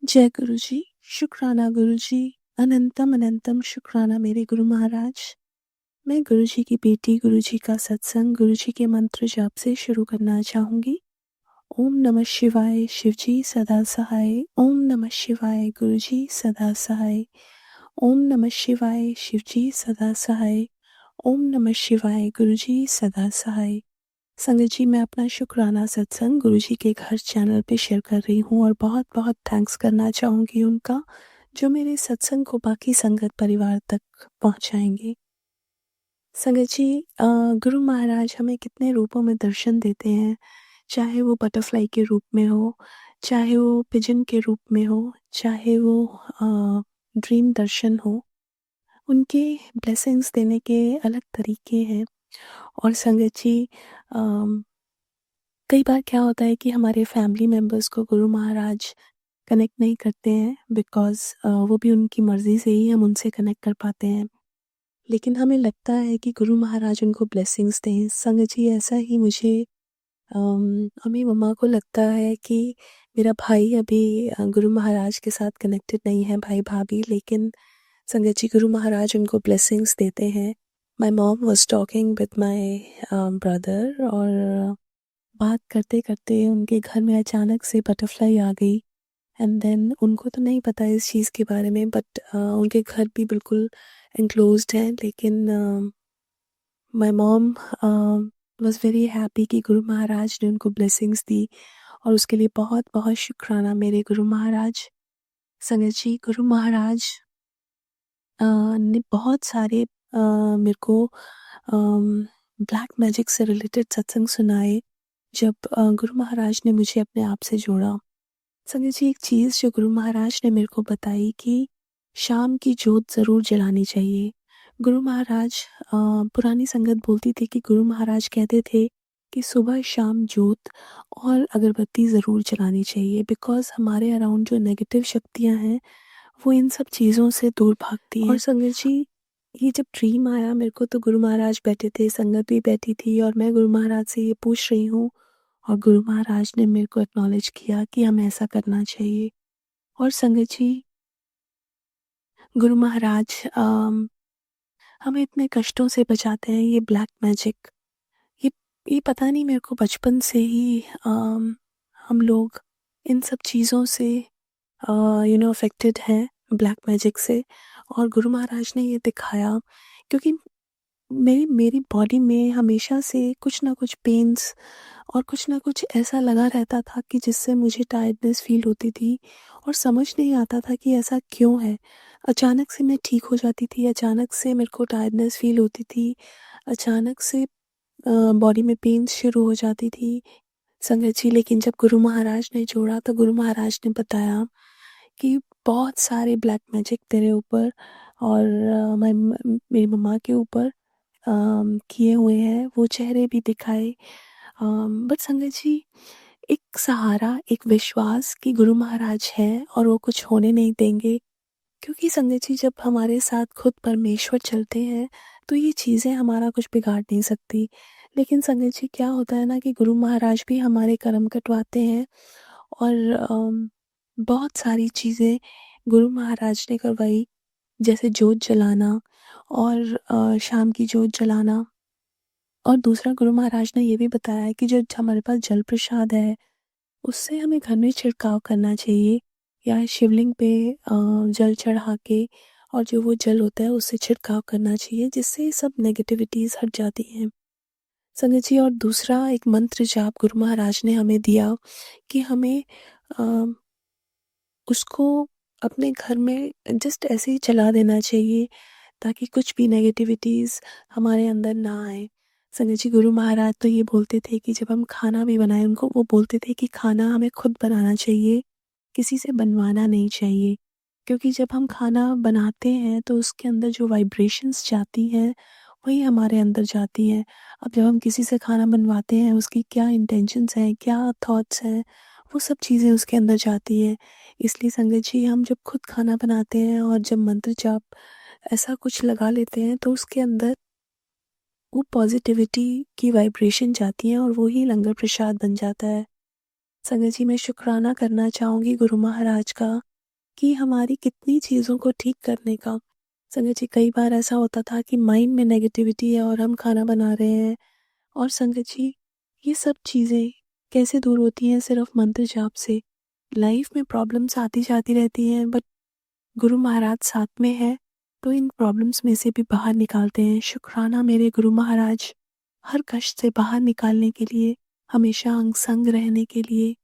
जय गुरु जी, शुक्राना गुरु जी, अनंतम अनंतम शुक्राना मेरे गुरु महाराज। मैं गुरु जी की बेटी, गुरु जी का सत्संग, गुरु जी के मंत्र जाप से शुरू करना चाहूँगी। ओम नमः शिवाय, शिव जी सदा सहाय। ओम नमः शिवाय, गुरु जी सदा सहाय। ओम नमः शिवाय, शिव जी सदा सहाय। ओम नमः शिवाय, गुरु जी सदा सहाय। संगत जी, मैं अपना शुक्राना सत्संग गुरु जी के घर चैनल पे शेयर कर रही हूँ और बहुत बहुत थैंक्स करना चाहूँगी उनका, जो मेरे सत्संग को बाकी संगत परिवार तक पहुँचाएंगे। संगत जी, गुरु महाराज हमें कितने रूपों में दर्शन देते हैं, चाहे वो बटरफ्लाई के रूप में हो, चाहे वो पिजन के रूप में हो, चाहे वो ड्रीम दर्शन हो। उनके ब्लेसिंग्स देने के अलग तरीके हैं। और संगत जी, कई बार क्या होता है कि हमारे फैमिली मेम्बर्स को गुरु महाराज कनेक्ट नहीं करते हैं, बिकॉज़ वो भी उनकी मर्ज़ी से ही हम उनसे कनेक्ट कर पाते हैं। लेकिन हमें लगता है कि गुरु महाराज उनको ब्लेसिंग्स दें। संगत जी, ऐसा ही मुझे और मेरी मम्मा को लगता है कि मेरा भाई अभी गुरु महाराज के साथ कनेक्टेड नहीं है, भाई-भाभी, लेकिन संगत जी, गुरु महाराज उनको ब्लेसिंग्स देते हैं। My mom was talking with my brother, और बात करते-करते उनके घर में अचानक से बटरफ्लाई आ गई। एंड देन उनको तो नहीं पता इस चीज़ के बारे में, बट उनके घर भी बिल्कुल एनक्लोज्ड है, लेकिन my mom was very happy कि गुरु महाराज ने उनको ब्लेसिंग्स दी, और उसके लिए बहुत-बहुत शुक्राना मेरे गुरु महाराज। संगत जी, गुरु महाराज ने बहुत सारे मेरे को ब्लैक मैजिक से रिलेटेड सत्संग सुनाए, जब गुरु महाराज ने मुझे अपने आप से जोड़ा। संगत जी, एक चीज़ जो गुरु महाराज ने मेरे को बताई कि शाम की जोत ज़रूर जलानी चाहिए। गुरु महाराज, पुरानी संगत बोलती थी कि गुरु महाराज कहते थे कि सुबह शाम जोत और अगरबत्ती ज़रूर जलानी चाहिए, बिकॉज़ हमारे अराउंड जो नेगेटिव शक्तियाँ हैं, वो इन सब चीज़ों से दूर भागती हैं। और संगत जी, ये जब ड्रीम आया मेरे को, तो गुरु महाराज बैठे थे, संगत भी बैठी थी, और मैं गुरु महाराज से ये पूछ रही हूँ, और गुरु महाराज ने मेरे को एक्नॉलेज किया कि हमें ऐसा करना चाहिए। और संगत जी, गुरु महाराज हमें इतने कष्टों से बचाते हैं। ये ब्लैक मैजिक, ये ये पता नहीं, मेरे को बचपन से ही हम लोग इन सब चीज़ों से अफेक्टेड हैं, ब्लैक मैजिक से। और गुरु महाराज ने ये दिखाया, क्योंकि मेरी मेरी बॉडी में हमेशा से कुछ ना कुछ पेन्स और कुछ ना कुछ ऐसा लगा रहता था कि जिससे मुझे टायर्डनेस फ़ील होती थी, और समझ नहीं आता था कि ऐसा क्यों है। अचानक से मैं ठीक हो जाती थी, अचानक से मेरे को टायर्डनेस फ़ील होती थी, अचानक से बॉडी में पेन्स शुरू हो जाती थी। संगत जी, लेकिन जब गुरु महाराज ने जोड़ा, तो गुरु महाराज ने बताया कि बहुत सारे ब्लैक मैजिक तेरे ऊपर और मेरी मम्मा के ऊपर किए हुए हैं। वो चेहरे भी दिखाए, बट संगत जी, एक सहारा, एक विश्वास कि गुरु महाराज हैं और वो कुछ होने नहीं देंगे। क्योंकि संगत जी, जब हमारे साथ खुद परमेश्वर चलते हैं, तो ये चीज़ें हमारा कुछ बिगाड़ नहीं सकती। लेकिन संगत जी, क्या होता है ना कि गुरु महाराज भी हमारे कर्म कटवाते हैं, और बहुत सारी चीज़ें गुरु महाराज ने करवाई, जैसे जोत जलाना और शाम की जोत जलाना। और दूसरा, गुरु महाराज ने ये भी बताया कि जो हमारे पास जल प्रसाद है, उससे हमें घर में छिड़काव करना चाहिए, या शिवलिंग पे जल चढ़ा के, और जो वो जल होता है उससे छिड़काव करना चाहिए, जिससे सब नेगेटिविटीज़ हट जाती हैं। संगत जी, और दूसरा एक मंत्र जाप गुरु महाराज ने हमें दिया कि हमें अ, उसको अपने घर में जस्ट ऐसे ही चला देना चाहिए, ताकि कुछ भी नेगेटिविटीज़ हमारे अंदर ना आए। संगत जी, गुरु महाराज तो ये बोलते थे कि जब हम खाना भी बनाएं, उनको वो बोलते थे कि खाना हमें खुद बनाना चाहिए, किसी से बनवाना नहीं चाहिए। क्योंकि जब हम खाना बनाते हैं, तो उसके अंदर जो वाइब्रेशंस जाती हैं, वही हमारे अंदर जाती हैं। अब जब हम किसी से खाना बनवाते हैं, उसकी क्या इंटेंशंस हैं, क्या थॉट्स हैं, वो सब चीज़ें उसके अंदर जाती हैं। इसलिए संगत जी, हम जब खुद खाना बनाते हैं और जब मंत्र जाप ऐसा कुछ लगा लेते हैं, तो उसके अंदर वो पॉजिटिविटी की वाइब्रेशन जाती है, और वो ही लंगर प्रसाद बन जाता है। संगत जी, मैं शुक्राना करना चाहूँगी गुरु महाराज का, कि हमारी कितनी चीज़ों को ठीक करने का। संगत जी, कई बार ऐसा होता था कि माइंड में नेगेटिविटी है और हम खाना बना रहे हैं, और संगत जी, ये सब चीज़ें कैसे दूर होती हैं? सिर्फ मंत्र जाप से। लाइफ में प्रॉब्लम्स आती जाती रहती हैं, बट गुरु महाराज साथ में है तो इन प्रॉब्लम्स में से भी बाहर निकालते हैं। शुक्राना मेरे गुरु महाराज, हर कष्ट से बाहर निकालने के लिए, हमेशा अंग संग रहने के लिए,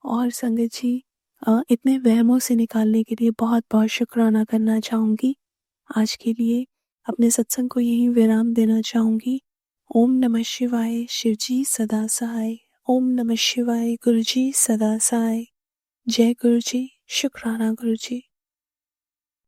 और संगत जी इतने वहमों से निकालने के लिए बहुत बहुत शुक्राना करना चाहूँगी। आज के लिए अपने सत्संग को यहीं विराम देना चाहूँगी। ओम नमः शिवाय, शिवजी सदा सहाय। ओम नमः शिवाय, गुरुजी सदा सहाय। जय गुरुजी, शुक्राना गुरुजी।